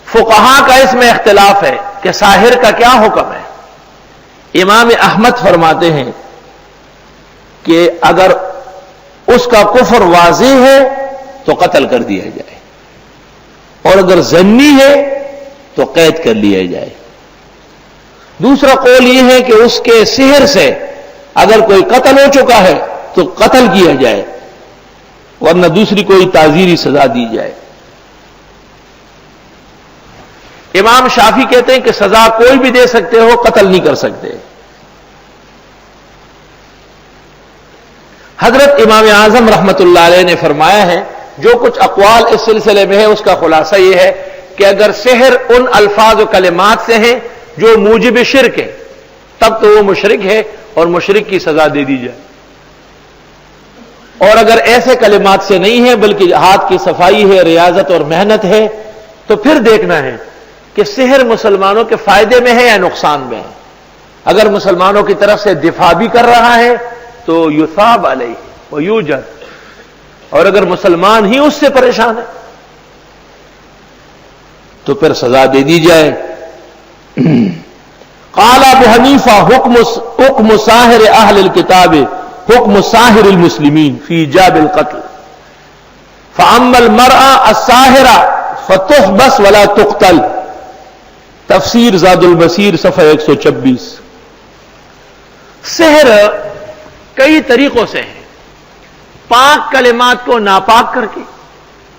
فقہا کا اس میں اختلاف ہے کہ ساحر کا کیا حکم ہے۔ امام احمد فرماتے ہیں کہ اگر اس کا کفر واضح ہے تو قتل کر دیا جائے، اور اگر ظنی ہے تو قید کر لیا جائے۔ دوسرا قول یہ ہے کہ اس کے سحر سے اگر کوئی قتل ہو چکا ہے تو قتل کیا جائے، ورنہ دوسری کوئی تعزیری سزا دی جائے۔ امام شافعی کہتے ہیں کہ سزا کوئی بھی دے سکتے ہو، قتل نہیں کر سکتے۔ حضرت امام اعظم رحمت اللہ علیہ نے فرمایا ہے، جو کچھ اقوال اس سلسلے میں ہے اس کا خلاصہ یہ ہے کہ اگر سحر ان الفاظ و کلمات سے ہیں جو موجب شرک ہے تب تو وہ مشرک ہے اور مشرک کی سزا دے دی جائے، اور اگر ایسے کلمات سے نہیں ہے بلکہ ہاتھ کی صفائی ہے، ریاضت اور محنت ہے، تو پھر دیکھنا ہے کہ سحر مسلمانوں کے فائدے میں ہے یا نقصان میں ہے۔ اگر مسلمانوں کی طرف سے دفاع بھی کر رہا ہے تو یثاب علیہ ویوجر، اور اگر مسلمان ہی اس سے پریشان ہے تو پھر سزا دے دی جائے۔ قال ابو حنیفہ حکم ساحر اہل الکتاب حکم ساحر المسلمین فی ایجاب القتل، فاما المرأة الساحرة فتحبس ولا تقتل۔ تفسیر زاد المسیر صفحہ 126۔ سحر کئی طریقوں سے ہے، پاک کلمات کو ناپاک کر کے،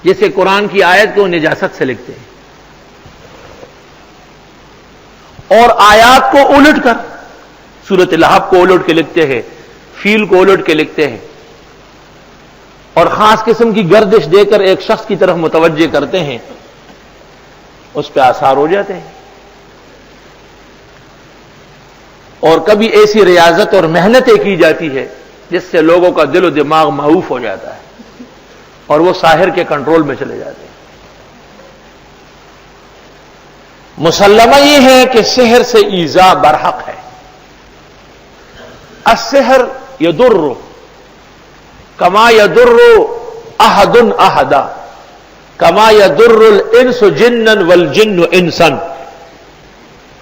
جیسے قرآن کی آیت کو نجاست سے لکھتے ہیں، اور آیات کو الٹ کر، سورۃ الحب کو الٹ کے لکھتے ہیں، فیل کو الٹ کے لکھتے ہیں، اور خاص قسم کی گردش دے کر ایک شخص کی طرف متوجہ کرتے ہیں، اس پہ آثار ہو جاتے ہیں۔ اور کبھی ایسی ریاضت اور محنتیں کی جاتی ہے جس سے لوگوں کا دل و دماغ معوف ہو جاتا ہے اور وہ ساحر کے کنٹرول میں چلے جاتے ہیں۔ مسلمہ یہ ہے کہ سحر سے ایذا برحق ہے۔ السحر یضر کما یضر احد احدا کما یضر الانس جنا والجن انسا،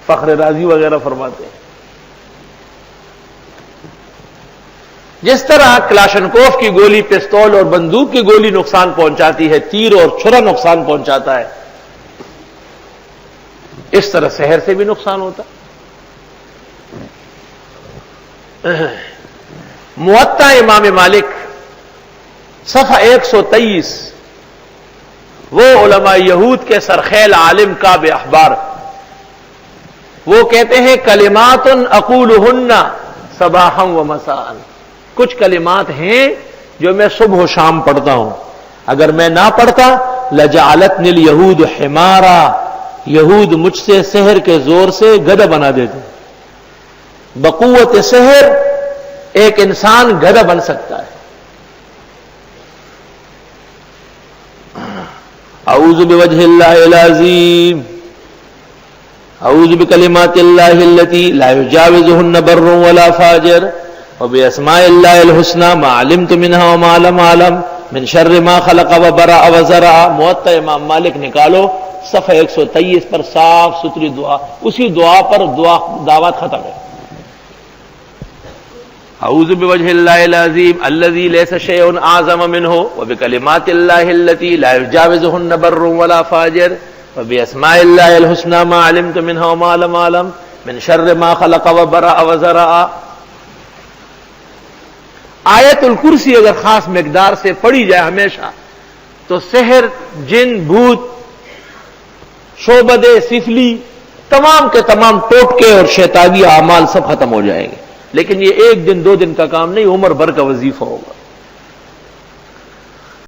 فخر رازی وغیرہ فرماتے ہیں۔ جس طرح کلاشنکوف کی گولی پستول اور بندوق کی گولی نقصان پہنچاتی ہے، تیر اور چھرا نقصان پہنچاتا ہے، اس طرح سحر سے بھی نقصان ہوتا۔ موطا امام مالک صفحہ 123، وہ علماء یہود کے سرخیل عالم کعب احبار، وہ کہتے ہیں کلمات اقولہن صباحا و مساء، کچھ کلمات ہیں جو میں صبح و شام پڑھتا ہوں، اگر میں نہ پڑھتا لجعلتنی الیہود حمارا، یہود مجھ سے سحر کے زور سے گدھا بنا دیتے۔ بقوت سحر ایک انسان گدھا بن سکتا ہے۔ اعوذ بوجہ اللہ العظیم، اعوذ بکلمات اللہ التی لا یجاوزہن بر ولا فاجر، وباسماء اللہ الحسنى ما علمت منها وما لم اعلم من شر ما خلق وبرأ وزرع۔ موطا امام مالک نکالو، صفحہ 123 پر صاف ستھری دعا، اسی دعا پر دعوات ختم ہے۔ اعوذ بوجہ اللہ العظیم الذی لیس شیء اعظم منہ وبکلمات اللہ التی لا یجاوزہن بر ولا فاجر وباسماء اللہ الحسنى ما علمت منها وما لم اعلم من شر ما خلق وبرأ وزرع۔ آیت الکرسی اگر خاص مقدار سے پڑھی جائے ہمیشہ تو سحر، جن، بھوت، شعبدے، سفلی، تمام کے تمام ٹوٹکے اور شیطانی اعمال سب ختم ہو جائیں گے۔ لیکن یہ ایک دن دو دن کا کام نہیں، عمر بھر کا وظیفہ ہوگا۔